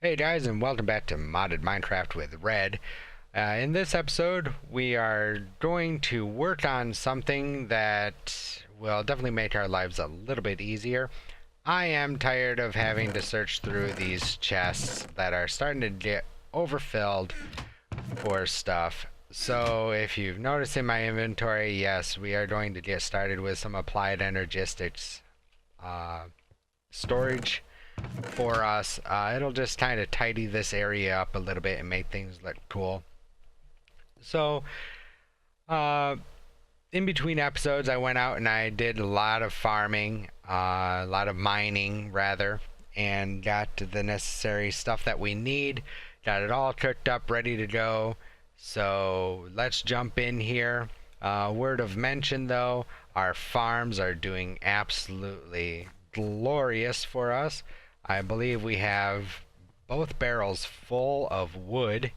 Hey guys, and welcome back to Modded Minecraft with Red. In this episode, we are going to work on something that will definitely make our lives a little bit easier. I am tired of having to search through these chests that are starting to get overfilled for stuff. So if you've noticed in my inventory, yes, we are going to get started with some applied energistics storage for us. It'll just kind of tidy this area up a little bit and make things look cool. So in between episodes, I went out and I did a lot of farming, a lot of mining rather, and got the necessary stuff that we need. Got it all cooked up, ready to go. So let's jump in here. Word of mention though, our farms are doing absolutely glorious for us. I believe we have both barrels full of wood,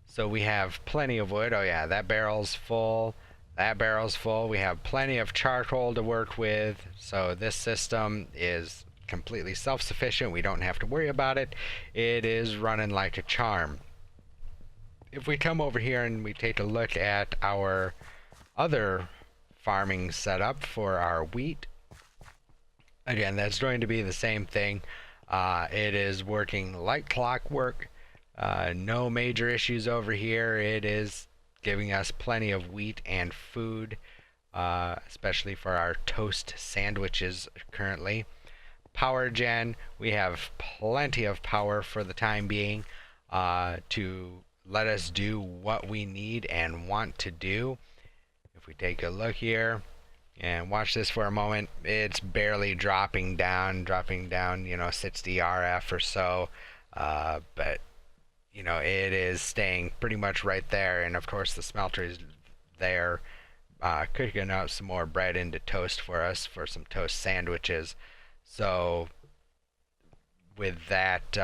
so we have plenty of wood. Oh yeah, that barrel's full, that barrel's full. We have plenty of charcoal to work with, so this system is completely self-sufficient. We don't have to worry about it. It is running like a charm. If we come over here and we take a look at our other farming setup for our wheat, again, that's going to be the same thing. It is working like clockwork. No major issues over here. It is giving us plenty of wheat and food, especially for our toast sandwiches currently. Power gen, we have plenty of power for the time being to let us do what we need and want to do. If we take a look here and watch this for a moment, it's barely dropping down, you know, 60 RF or so, but you know, it is staying pretty much right there. And of course the smelter is there, cooking up some more bread into toast for us for some toast sandwiches. So with that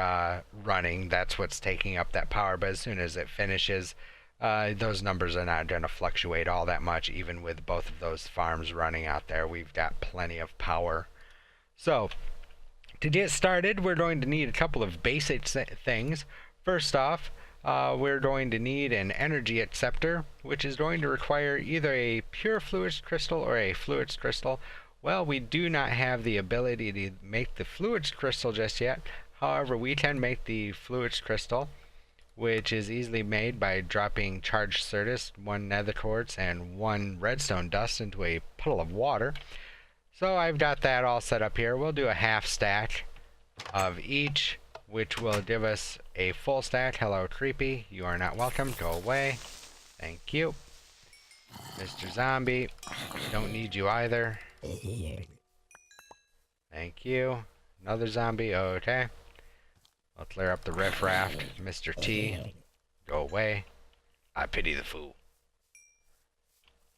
running, that's what's taking up that power. But as soon as it finishes, those numbers are not going to fluctuate all that much. Even with both of those farms running out there, we've got plenty of power. So to get started, we're going to need a couple of basic things. First off, we're going to need an energy acceptor, which is going to require either a pure fluids crystal or a fluids crystal. Well, we do not have the ability to make the fluids crystal just yet. However, we can make the fluids crystal, which is easily made by dropping charged Certus, 1 nether quartz, and 1 redstone dust into a puddle of water. So I've got that all set up here. We'll do a half stack of each, which will give us a full stack. Hello, creepy. You are not welcome. Go away. Thank you. Mr. Zombie, don't need you either. Thank you. Another zombie. Okay. I'll clear up the riffraff. Mr. T, go away. I pity the fool.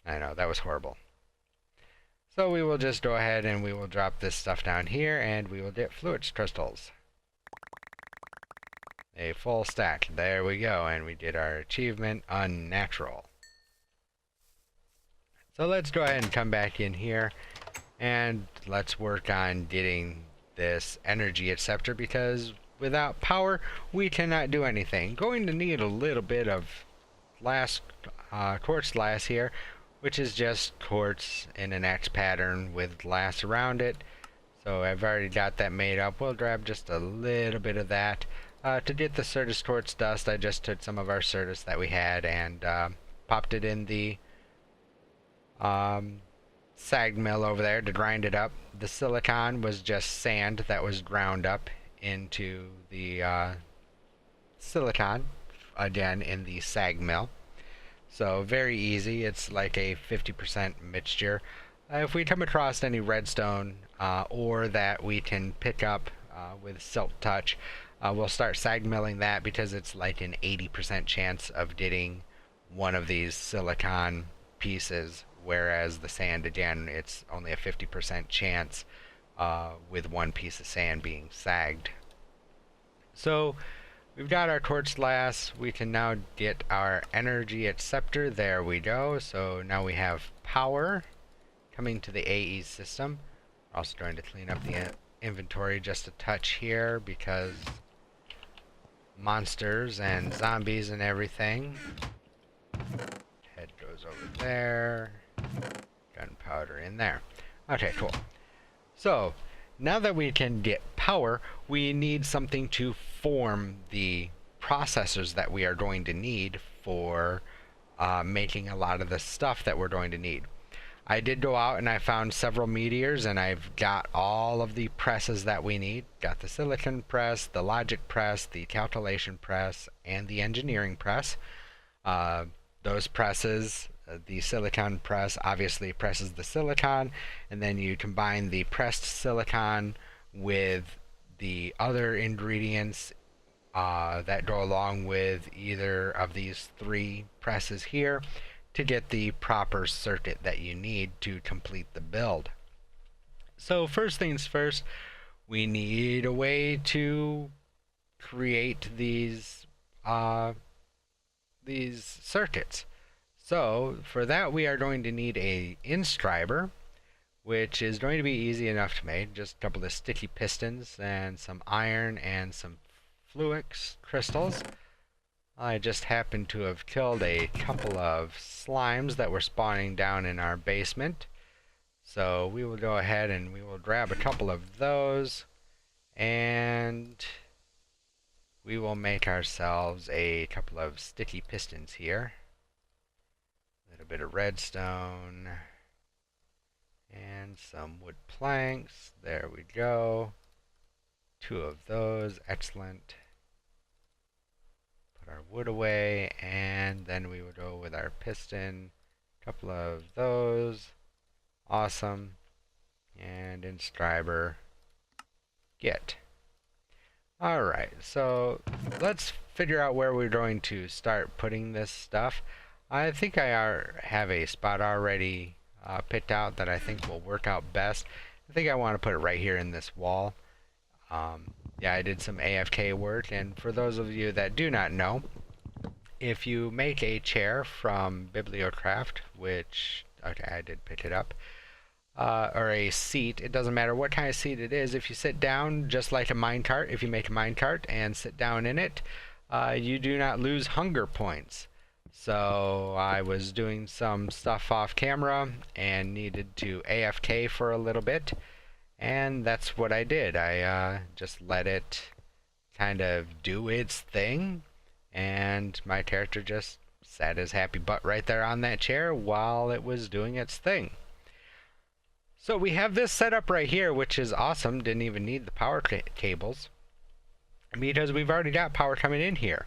I know, that was horrible. So we will just go ahead and we will drop this stuff down here and we will get fluids crystals. A full stack. There we go. And we did our achievement, unnatural. So let's go ahead and come back in here and let's work on getting this energy acceptor, because without power, we cannot do anything. Going to need a little bit of quartz glass here, which is just quartz in an X pattern with glass around it. So I've already got that made up. We'll grab just a little bit of that. To get the Certus quartz dust, I just took some of our Certus that we had and popped it in the sag mill over there to grind it up. The silicon was just sand that was ground up into the silicon again in the sag mill. So very easy. It's like a 50% mixture. If we come across any redstone ore that we can pick up with silk touch, we'll start sag milling that, because it's like an 80% chance of getting one of these silicon pieces, whereas the sand, again, it's only a 50% chance with one piece of sand being sagged. So we've got our quartz glass. We can now get our energy acceptor. There we go. So now we have power coming to the AE system. We're also going to clean up the inventory just a touch here, because monsters and zombies and everything. Head goes over there. Gunpowder in there. Okay, cool. So, now that we can get power, we need something to form the processors that we are going to need for making a lot of the stuff that we're going to need. I did go out and I found several meteors, and I've got all of the presses that we need. Got the silicon press, the logic press, the calculation press, and the engineering press. Those presses, the silicon press obviously presses the silicon, and then you combine the pressed silicon with the other ingredients that go along with either of these three presses here to get the proper circuit that you need to complete the build. So first things first, we need a way to create these circuits. So for that we are going to need a inscriber, which is going to be easy enough to make. Just a couple of sticky pistons and some iron and some fluix crystals. I just happened to have killed a couple of slimes that were spawning down in our basement. So we will go ahead and we will grab a couple of those, and we will make ourselves a couple of sticky pistons here. A little bit of redstone and some wood planks. There we go. 2 of those. Excellent. Our wood away, and then we would go with our piston. A couple of those. Awesome. And inscriber. Get. Alright, so let's figure out where we're going to start putting this stuff. I think I have a spot already picked out that I think will work out best. I think I want to put it right here in this wall. Yeah, I did some AFK work, and for those of you that do not know, if you make a chair from Bibliocraft, which, okay, I did pick it up, or a seat, it doesn't matter what kind of seat it is, if you sit down just like a minecart, if you make a minecart and sit down in it, you do not lose hunger points. So I was doing some stuff off camera and needed to AFK for a little bit. And that's what I did. I just let it kind of do its thing, and my character just sat his happy butt right there on that chair while it was doing its thing. So we have this set up right here, which is awesome. Didn't even need the power cables because we've already got power coming in here.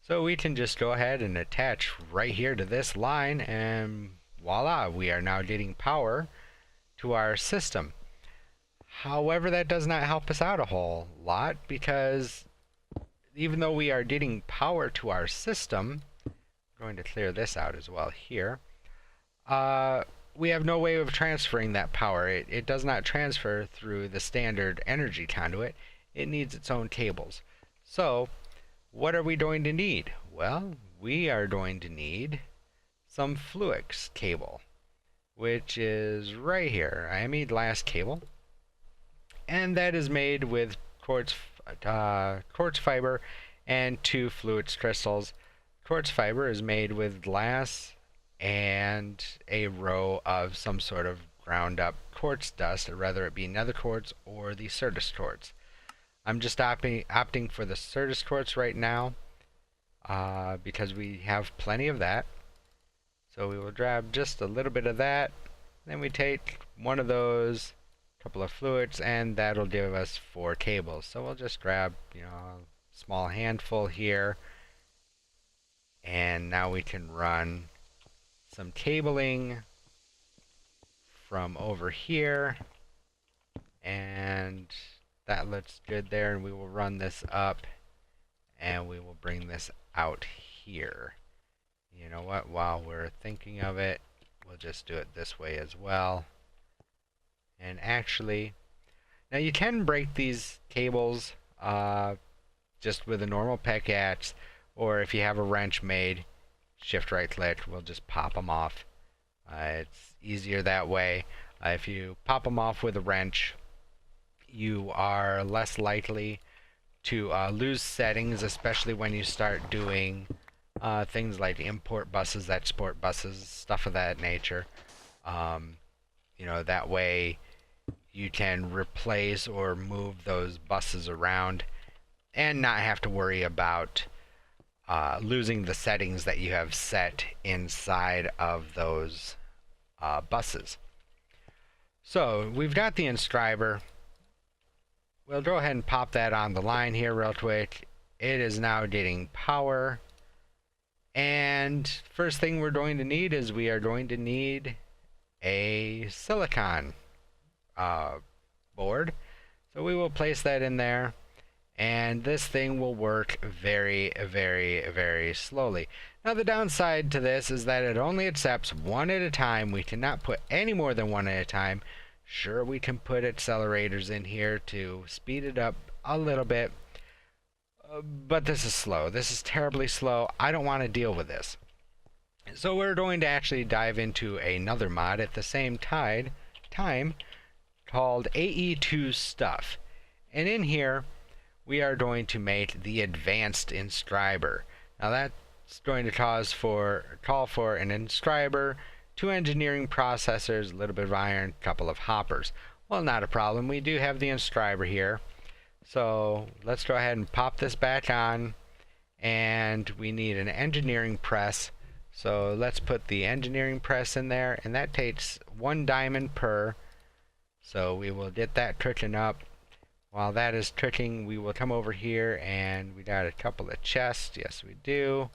So we can just go ahead and attach right here to this line, and voila, we are now getting power to our system. However, that does not help us out a whole lot, because even though we are getting power to our system, I'm going to clear this out as well here, we have no way of transferring that power. It does not transfer through the standard energy conduit. It needs its own cables. So what are we going to need? Well, we are going to need some fluix cable, which is right here. I made glass cable, and that is made with quartz fiber and 2 fluix crystals. Quartz fiber is made with glass and a row of some sort of ground up quartz dust, or whether it be nether quartz or the Certus quartz. I'm just opting for the Certus quartz right now because we have plenty of that. So we will grab just a little bit of that, then we take one of those, couple of fluids, and that'll give us 4 cables. So we'll just grab, you know, a small handful here, and now we can run some cabling from over here, and that looks good there, and we will run this up and we will bring this out here. You know what, while we're thinking of it, we'll just do it this way as well. And actually, now you can break these cables just with a normal pickaxe, or if you have a wrench made, shift right click, we'll just pop them off. It's easier that way. If you pop them off with a wrench, you are less likely to lose settings, especially when you start doing things like import buses, export buses, stuff of that nature. You know, that way you can replace or move those buses around and not have to worry about losing the settings that you have set inside of those buses. So we've got the inscriber. We'll go ahead and pop that on the line here real quick. It is now getting power. And first thing we're going to need is we are going to need a silicon board. So we will place that in there. And this thing will work very, very, very slowly. Now the downside to this is that it only accepts one at a time. We cannot put any more than one at a time. Sure, we can put accelerators in here to speed it up a little bit. But this is slow. This is terribly slow. I don't want to deal with this. So we're going to actually dive into another mod at the same time called AE2 Stuff. And in here, we are going to make the advanced inscriber. Now that's going to call for an inscriber, 2 engineering processors, a little bit of iron, a couple of hoppers. Well, not a problem. We do have the inscriber here. So let's go ahead and pop this back on. And we need an engineering press. So let's put the engineering press in there. And that takes 1 diamond per. So we will get that cooking up. While that is cooking, we will come over here and we got a couple of chests. Yes, we do.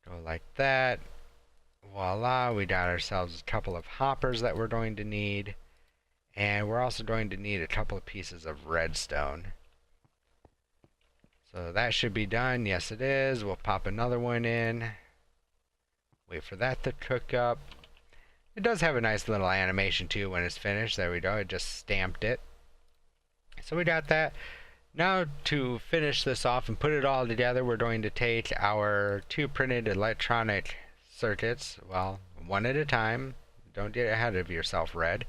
Go like that. Voila, we got ourselves a couple of hoppers that we're going to need. And we're also going to need a couple of pieces of redstone. So that should be done. Yes, it is. We'll pop another one in. Wait for that to cook up. It does have a nice little animation too when it's finished. There we go. It just stamped it. So we got that. Now to finish this off and put it all together, we're going to take our 2 printed electronic circuits, well, one at a time. Don't get ahead of yourself, Red.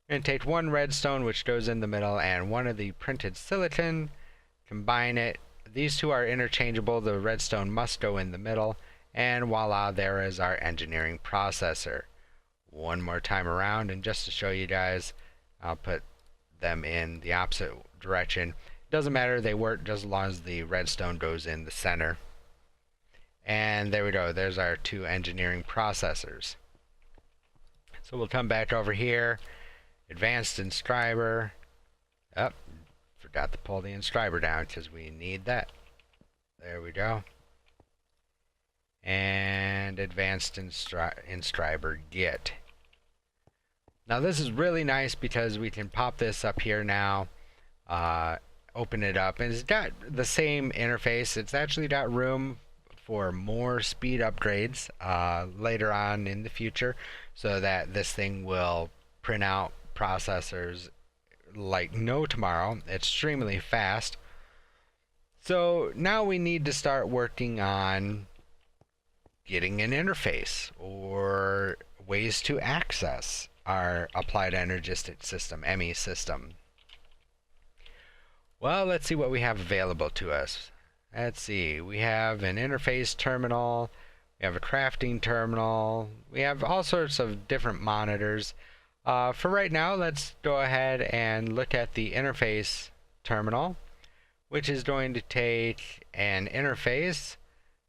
And take 1 redstone, which goes in the middle, and 1 of the printed silicon. Combine it. These 2 are interchangeable. The redstone must go in the middle. And voila, there is our engineering processor. One more time around, and just to show you guys, I'll put them in the opposite direction. Doesn't matter, they work just as long as the redstone goes in the center. And there we go, there's our 2 engineering processors. So we'll come back over here, advanced inscriber. Oh, forgot to pull the inscriber down because we need that. There we go. And advanced inscriber get. Now this is really nice because we can pop this up here now, open it up, and it's got the same interface. It's actually got room for more speed upgrades later on in the future, so that this thing will print out processors like no tomorrow. Extremely fast. So now we need to start working on getting an interface or ways to access our Applied Energistic System, ME system. Well, let's see what we have available to us. Let's see, we have an interface terminal, we have a crafting terminal, we have all sorts of different monitors. For right now, let's go ahead and look at the interface terminal, which is going to take an interface,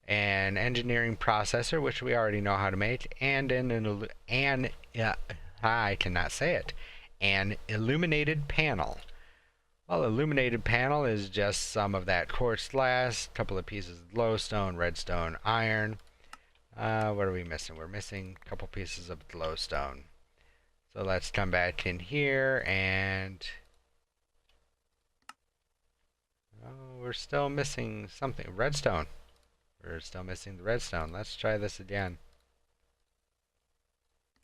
an engineering processor, which we already know how to make, and I cannot say it, an illuminated panel. Well, illuminated panel is just some of that quartz glass, a couple of pieces of glowstone, redstone, iron. What are we missing? We're missing a couple pieces of glowstone. So let's come back in here and we're still missing something. Redstone. We're still missing the redstone. Let's try this again.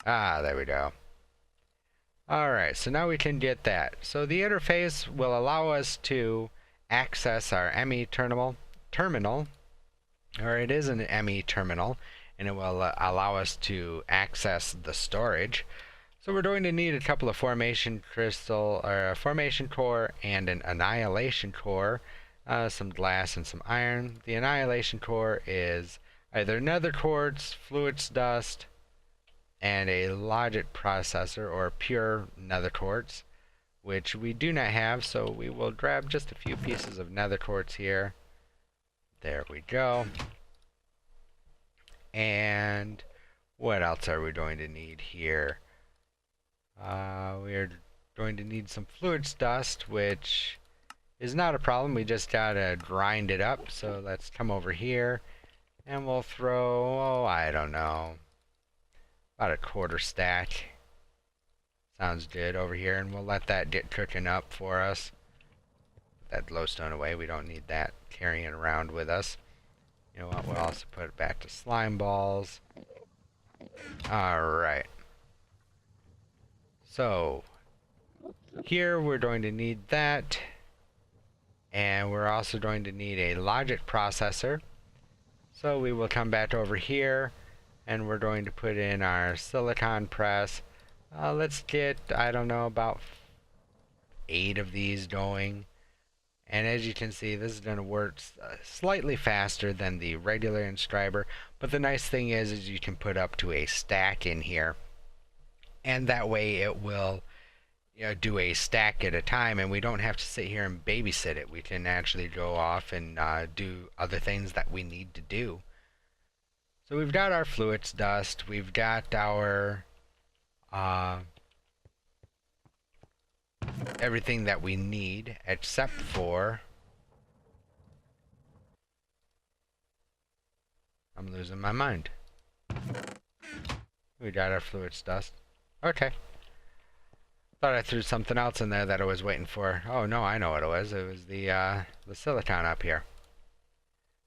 Ah, there we go. Alright, so now we can get that. So the interface will allow us to access our ME terminal, or it is an ME terminal, and it will allow us to access the storage. So we're going to need a couple of formation crystal, or a formation core and an annihilation core, some glass and some iron. The annihilation core is either nether quartz, fluids dust, and a logic processor, or pure nether quartz, which we do not have, so we will grab just a few pieces of nether quartz here. There we go. And what else are we going to need here? We're going to need some fluids dust, which is not a problem. We just gotta grind it up. So let's come over here and we'll throw, oh, I don't know, about a quarter stack. Sounds good over here, and we'll let that get cooking up for us. Put that glowstone away. We don't need that carrying around with us. You know what? We'll also put it back to slime balls. Alright. So, here we're going to need that. And we're also going to need a logic processor. So we will come back over here and we're going to put in our silicon press. Let's get, I don't know, about 8 of these going. And as you can see, this is going to work slightly faster than the regular inscriber. But the nice thing is you can put up to a stack in here. And that way it will, you know, do a stack at a time, and we don't have to sit here and babysit it. We can actually go off and do other things that we need to do. So we've got our fluids dust, we've got our everything that we need, except for, I'm losing my mind. We got our fluids dust. Okay. Thought I threw something else in there that I was waiting for. Oh no, I know what it was. It was the silicon up here.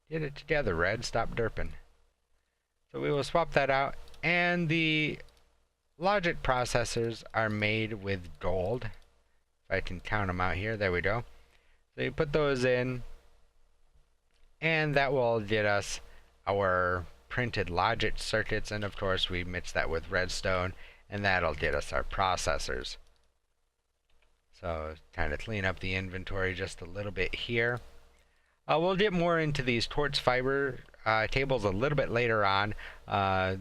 Get it together, Red. Stop derping. So we will swap that out. And the logic processors are made with gold. If I can count them out here. There we go. So you put those in. And that will get us our printed logic circuits. And of course we mix that with redstone. And that'll get us our processors. So kind of clean up the inventory just a little bit here. We'll get more into these quartz fiber tables a little bit later on.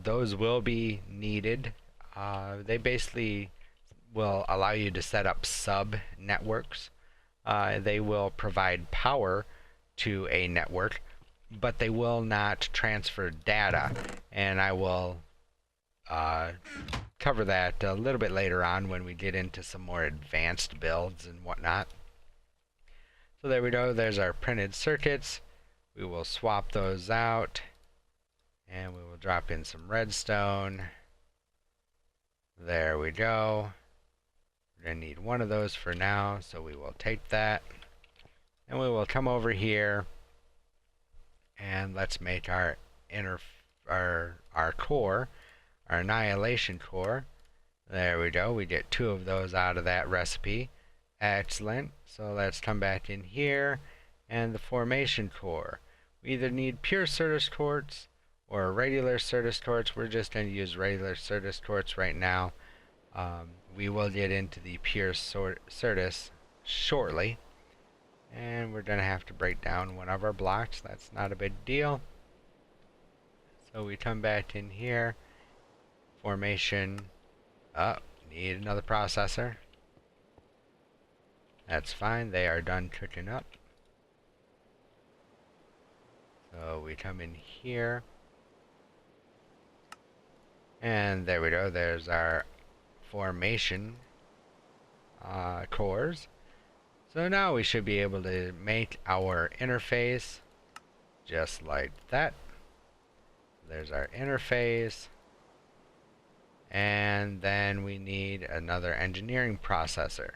Those will be needed. They basically will allow you to set up sub networks. They will provide power to a network, but they will not transfer data. And I will cover that a little bit later on when we get into some more advanced builds and whatnot. So there we go. There's our printed circuits. We will swap those out and we will drop in some redstone. There we go. We're going to need one of those for now, so we will take that and we will come over here and let's make our core, our annihilation core. There we go. We get 2 of those out of that recipe. Excellent. So let's come back in here and the formation core. We either need pure Certus quartz or regular Certus quartz. We're just going to use regular Certus quartz right now. We will get into the pure Certus shortly. And we're going to have to break down one of our blocks. That's not a big deal. So we come back in here. Formation. Oh, need another processor. That's fine. They are done cooking up. So we come in here. And there we go. There's our formation cores. So now we should be able to make our interface just like that. There's our interface. And then we need another engineering processor.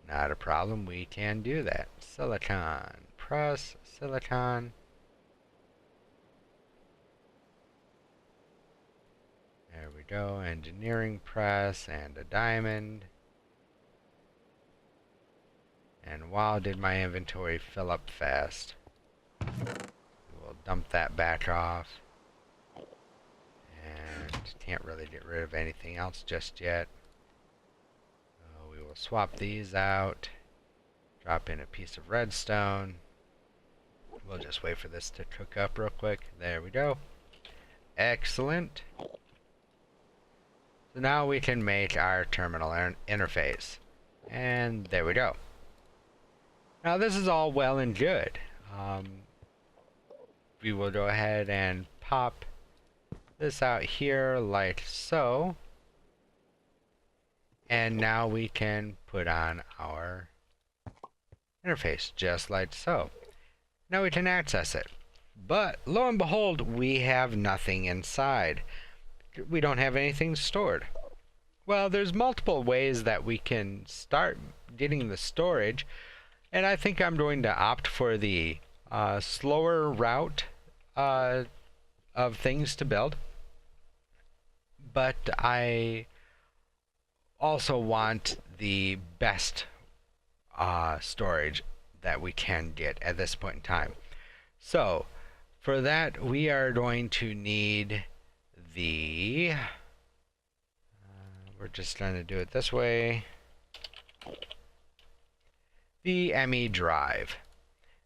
Not a problem, we can do that. Silicon, press, silicon. There we go, engineering press and a diamond. And wow, did my inventory fill up fast. We'll dump that back off. And can't really get rid of anything else just yet. We will swap these out. Drop in a piece of redstone. We'll just wait for this to cook up real quick. There we go. Excellent. So now we can make our terminal interface. And there we go. Now this is all well and good. We will go ahead and pop this out here like so. And now we can put on our interface just like so. Now we can access it. But lo and behold, we have nothing inside. We don't have anything stored. Well, there's multiple ways that we can start getting the storage, and I think I'm going to opt for the slower route of things to build. But I also want the best storage that we can get at this point in time. So for that, we are going to need the we're just going to do it this way, the ME drive.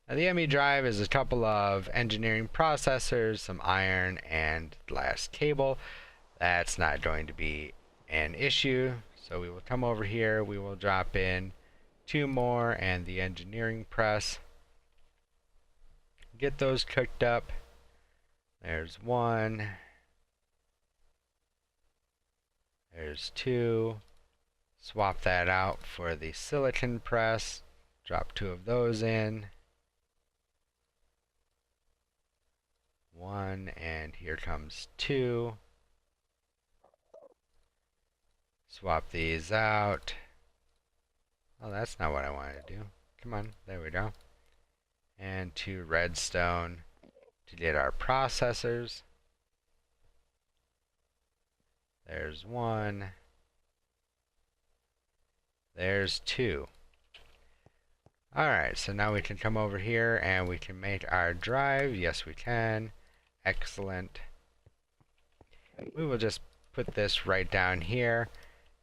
Now the ME drive is a couple of engineering processors, some iron and glass cable. That's not going to be an issue. So we will come over here, we will drop in 2 more and the engineering press. Get those cooked up. There's 1. There's 2. Swap that out for the silicon press. Drop 2 of those in. 1, and here comes 2. Swap these out. Oh, that's not what I wanted to do. Come on, there we go. And 2 redstone to get our processors. There's 1. There's 2. Alright, so now we can come over here and we can make our drive. Yes, we can. Excellent. We will just put this right down here.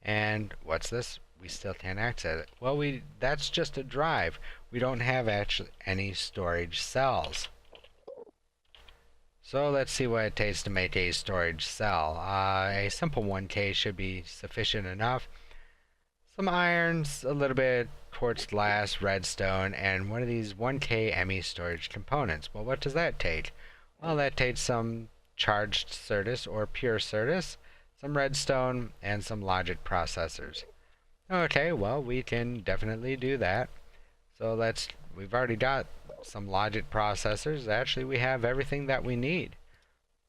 And what's this? We still can't access it. Well, that's just a drive. We don't have actually any storage cells. So let's see what it takes to make a storage cell. A simple 1K should be sufficient enough. Some irons, a little bit quartz glass, redstone, and one of these 1K ME storage components. Well, what does that take? Well, that takes some charged Certus or pure Certus, some redstone, and some logic processors. Okay, well, we can definitely do that. So we've already got some logic processors. Actually, we have everything that we need.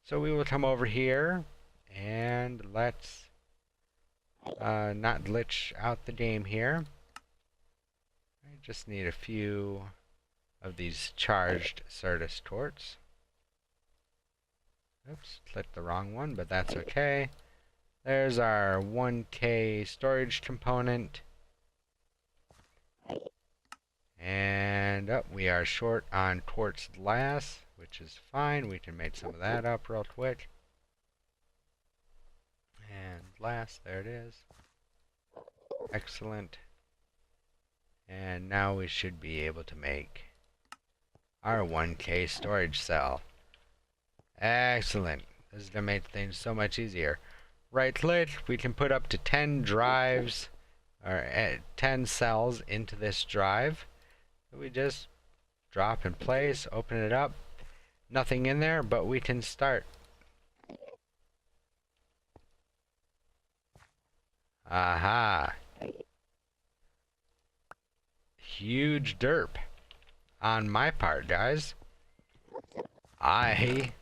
So we will come over here and let's not glitch out the game here. I just need a few of these charged Certus quartz. Oops, clicked the wrong one, but that's okay. There's our 1K storage component. And we are short on quartz glass, which is fine. We can make some of that up real quick. And glass, there it is. Excellent. And now we should be able to make our 1K storage cell. Excellent. This is going to make things so much easier. Right click, we can put up to 10 drives, or 10 cells into this drive. We just drop in place, open it up. Nothing in there, but we can start. Aha. Huge derp on my part, guys. I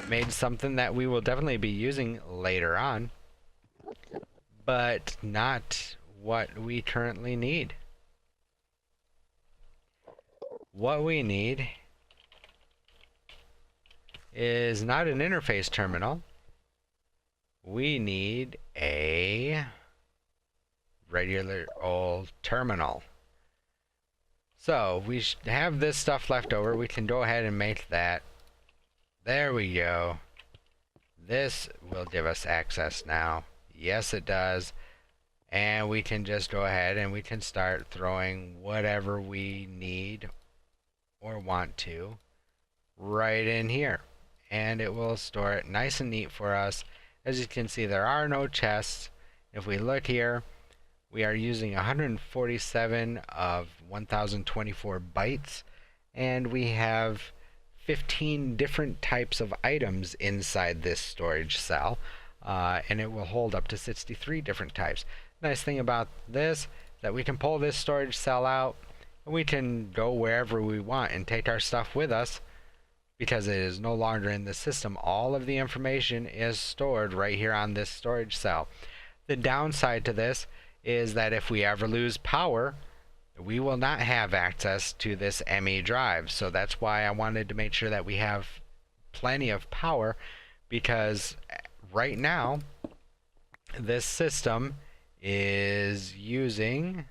made something that we will definitely be using later on, but not what we currently need. What we need is not an interface terminal. We need a regular old terminal. So we have this stuff left over. We can go ahead and make that. There we go. This will give us access now. Yes, it does. And we can just go ahead and we can start throwing whatever we need or want to right in here. And it will store it nice and neat for us. As you can see, there are no chests. If we look here, we are using 147 of 1024 bytes, and we have 15 different types of items inside this storage cell, and it will hold up to 63 different types. Nice thing about this is that we can pull this storage cell out, and we can go wherever we want and take our stuff with us because it is no longer in the system. All of the information is stored right here on this storage cell. The downside to this is that if we ever lose power, we will not have access to this ME drive. So that's why I wanted to make sure that we have plenty of power, because right now this system is using,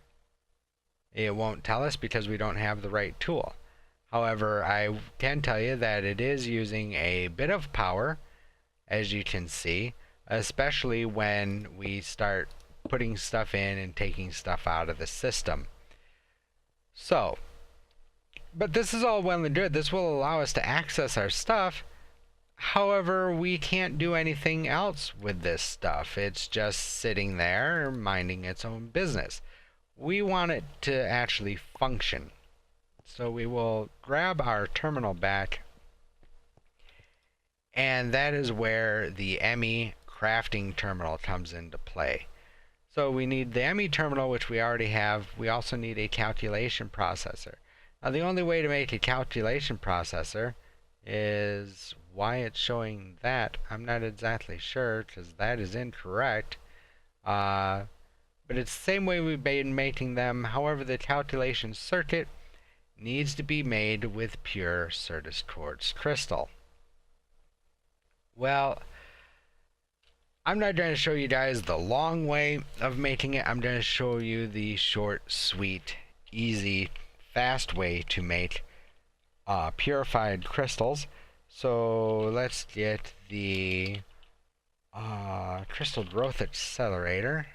it won't tell us because we don't have the right tool. However, I can tell you that it is using a bit of power, as you can see, especially when we start putting stuff in and taking stuff out of the system. So, but this is all well and good. This will allow us to access our stuff. However, we can't do anything else with this stuff. It's just sitting there minding its own business. We want it to actually function. So we will grab our terminal back, and that is where the ME crafting terminal comes into play. So we need the ME terminal, which we already have. We also need a calculation processor. Now the only way to make a calculation processor is why it's showing that. I'm not exactly sure, because that is incorrect. But it's the same way we've been making them. However, the calculation circuit needs to be made with pure Certus quartz crystal. Well, I'm not going to show you guys the long way of making it. I'm going to show you the short, sweet, easy, fast way to make purified crystals. So let's get the crystal growth accelerator.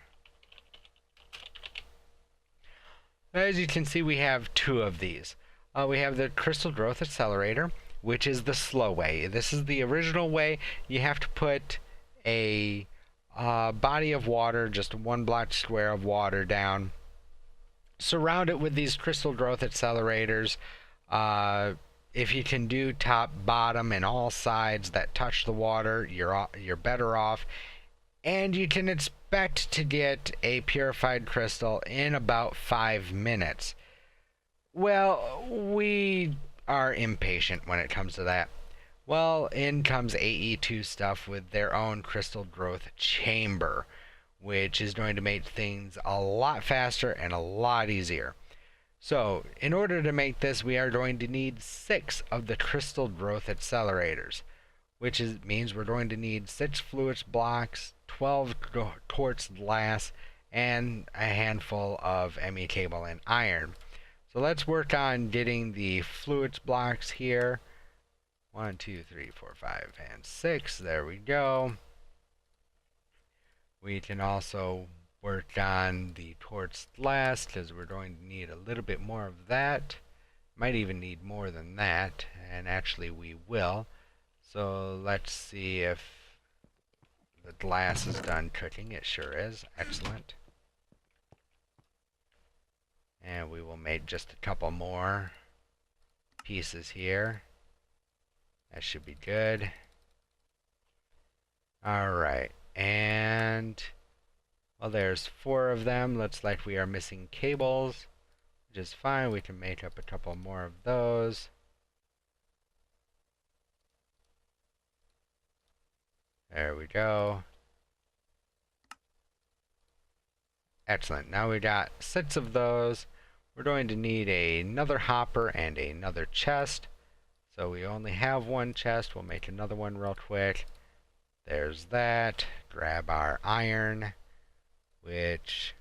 As you can see, we have two of these. We have the crystal growth accelerator, which is the slow way. This is the original way. You have to put a body of water, just one block square of water down, surround it with these crystal growth accelerators. If you can do top, bottom, and all sides that touch the water, you're better off, and you can expect to get a purified crystal in about 5 minutes. Well, we are impatient when it comes to that. Well, in comes AE2 stuff with their own crystal growth chamber, which is going to make things a lot faster and a lot easier. So, in order to make this, we are going to need 6 of the crystal growth accelerators, which means we're going to need 6 fluids blocks, 12 quartz glass, and a handful of ME cable and iron. So let's work on getting the fluids blocks here. 1, 2, 3, 4, 5, and 6. There we go. We can also work on the quartz glass because we're going to need a little bit more of that. Might even need more than that, and actually we will. So let's see if the glass is done cooking. It sure is. Excellent. And we will make just a couple more pieces here. That should be good. Alright, and well, there's 4 of them. Looks like we are missing cables, which is fine. We can make up a couple more of those. There we go. Excellent. Now we got 6 of those. We're going to need another hopper and another chest. So we only have 1 chest. We'll make another one real quick. There's that. Grab our iron, which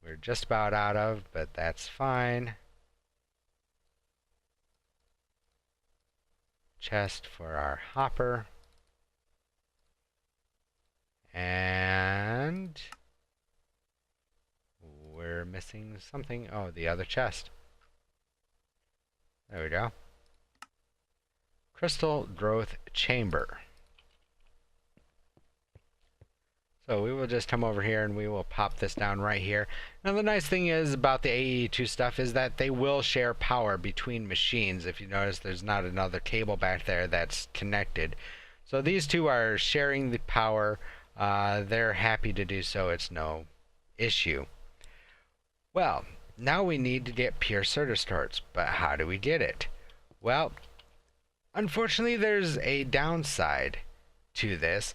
we're just about out of, but that's fine. Chest for our hopper. And we're missing something. Oh, the other chest. There we go. Crystal growth chamber. So we will just come over here and we will pop this down right here. Now the nice thing is about the AE2 stuff is that they will share power between machines. If you notice, there's not another cable back there that's connected. So these two are sharing the power. They're happy to do so. It's no issue. Well, now we need to get pure Certus torch, but how do we get it? Well, unfortunately there's a downside to this.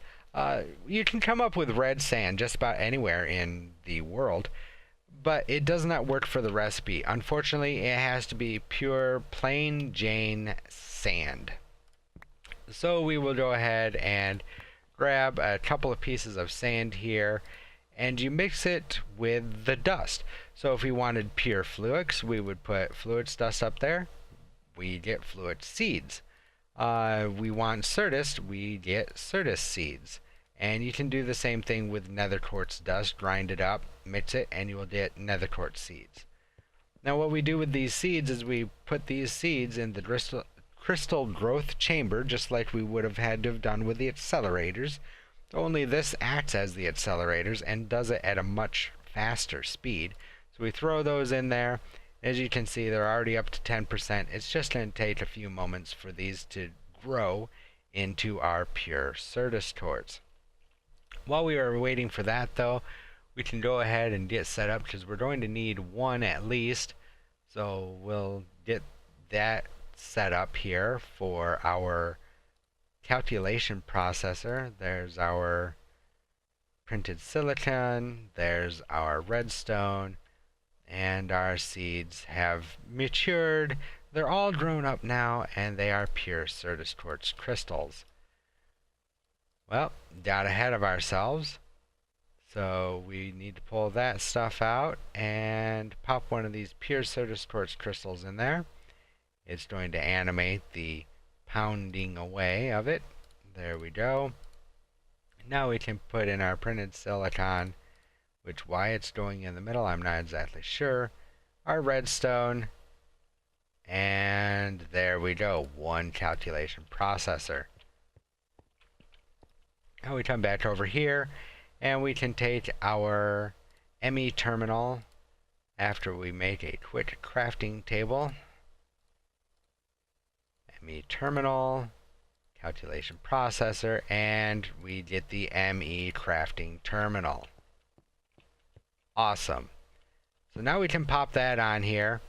You can come up with red sand just about anywhere in the world, but it does not work for the recipe. Unfortunately, it has to be pure plain Jane sand. So we will go ahead and grab a couple of pieces of sand here, and you mix it with the dust. So if we wanted pure fluix, we would put fluix dust up there. We get fluix seeds. We want Certus, we get Certus seeds. And you can do the same thing with nether quartz dust, grind it up, mix it, and you will get nether quartz seeds. Now what we do with these seeds is we put these seeds in the crystal growth chamber, just like we would have had to have done with the accelerators. Only this acts as the accelerators and does it at a much faster speed. So we throw those in there. As you can see, they're already up to 10%. It's just going to take a few moments for these to grow into our pure Certus torch. While we are waiting for that, though, we can go ahead and get set up because we're going to need one at least. So we'll get that set up here for our calculation processor. There's our printed silicon, there's our redstone, and our seeds have matured. They're all grown up now, and they are pure Certus torch crystals. Well, got ahead of ourselves, so we need to pull that stuff out and pop one of these pure Certus torch crystals in there. It's going to animate the pounding away of it. There we go. Now we can put in our printed silicon, which why it's going in the middle I'm not exactly sure. Our redstone, and there we go, one calculation processor. Now we come back over here and we can take our ME terminal after we make a quick crafting table. ME terminal, calculation processor, and we get the ME crafting terminal. Awesome. So now we can pop that on here.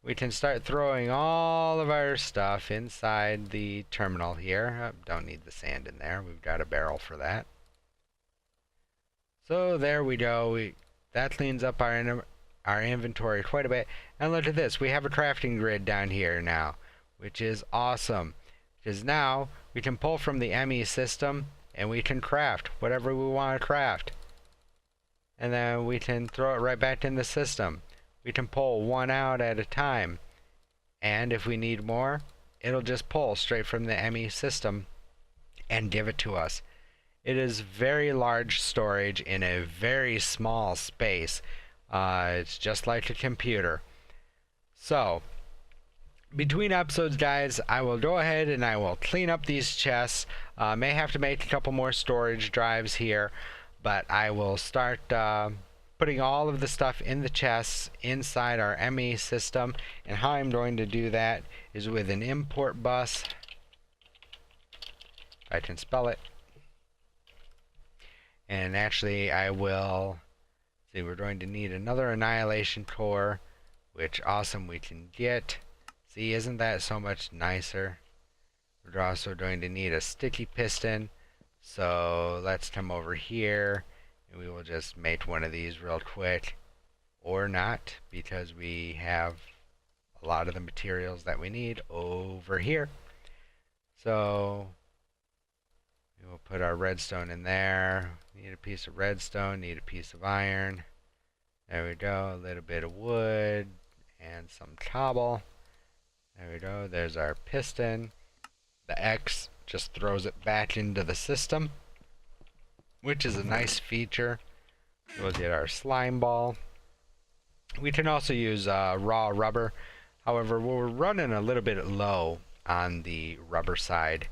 We can start throwing all of our stuff inside the terminal here. Don't need the sand in there. We've got a barrel for that. So there we go. That cleans up our inventory quite a bit. And look at this. We have a crafting grid down here now, which is awesome. Because now we can pull from the ME system and we can craft whatever we want to craft. And then we can throw it right back in the system. We can pull one out at a time. And if we need more, it'll just pull straight from the ME system and give it to us. It is very large storage in a very small space. It's just like a computer. So, between episodes, guys, I will go ahead and I will clean up these chests. May have to make a couple more storage drives here, but I will start putting all of the stuff in the chests inside our ME system. And how I'm going to do that is with an import bus. If I can spell it. And actually I will see, we're going to need another annihilation core, which awesome we can get. See, isn't that so much nicer? We're also going to need a sticky piston. So let's come over here and we will just make one of these real quick, or not, because we have a lot of the materials that we need over here. So we will put our redstone in there. Need a piece of redstone, need a piece of iron. There we go, a little bit of wood and some cobble. There we go, there's our piston. The X just throws it back into the system. which is a nice feature. We'll get our slime ball. We can also use raw rubber. However, we're running a little bit low on the rubber side.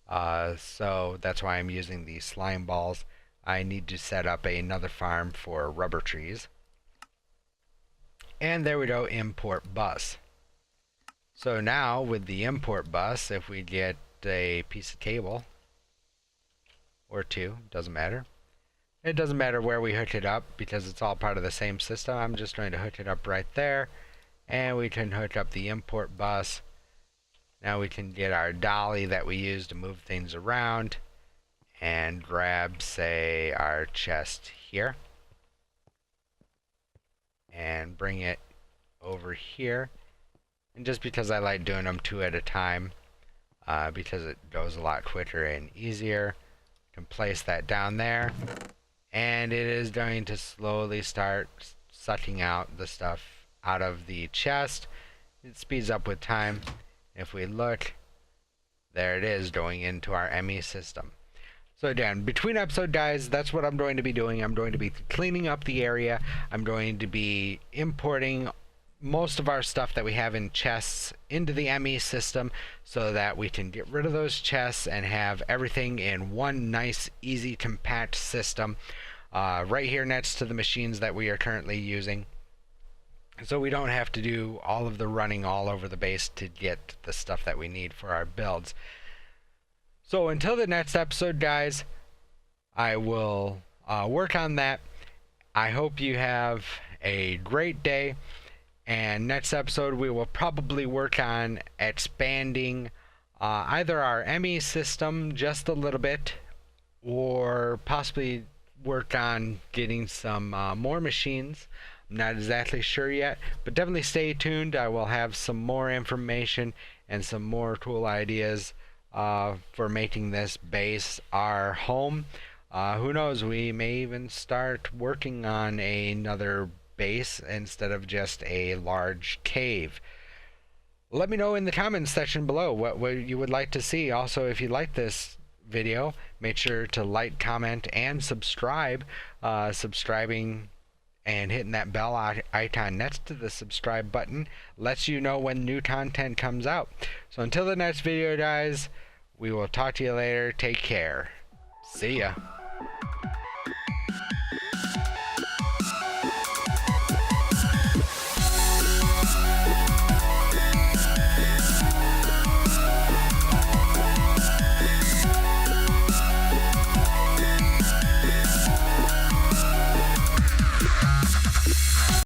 So that's why I'm using these slime balls. I need to set up another farm for rubber trees. And there we go, import bus. So now with the import bus, if we get a piece of cable, or two, doesn't matter. It doesn't matter where we hook it up because it's all part of the same system. I'm just going to hook it up right there, and we can hook up the import bus. Now we can get our dolly that we use to move things around and grab, say, our chest here and bring it over here. And just because I like doing them two at a time, because it goes a lot quicker and easier, you can place that down there, and it is going to slowly start sucking out the stuff out of the chest. It speeds up with time. If we look, there it is going into our ME system. So again, between episodes, guys, that's what I'm going to be doing. I'm going to be cleaning up the area. I'm going to be importing most of our stuff that we have in chests into the ME system so that we can get rid of those chests and have everything in one nice, easy, compact system right here next to the machines that we are currently using. So we don't have to do all of the running all over the base to get the stuff that we need for our builds. So until the next episode, guys, I will work on that. I hope you have a great day. And next episode, we will probably work on expanding either our ME system just a little bit, or possibly work on getting some more machines. I'm not exactly sure yet, but definitely stay tuned. I will have some more information and some more cool ideas for making this base our home. Who knows, we may even start working on another base instead of just a large cave. Let me know in the comments section below what you would like to see. Also, if you like this video, make sure to like, comment, and subscribe. Subscribing and hitting that bell icon next to the subscribe button lets you know when new content comes out. So until the next video, guys, we will talk to you later. Take care. See ya.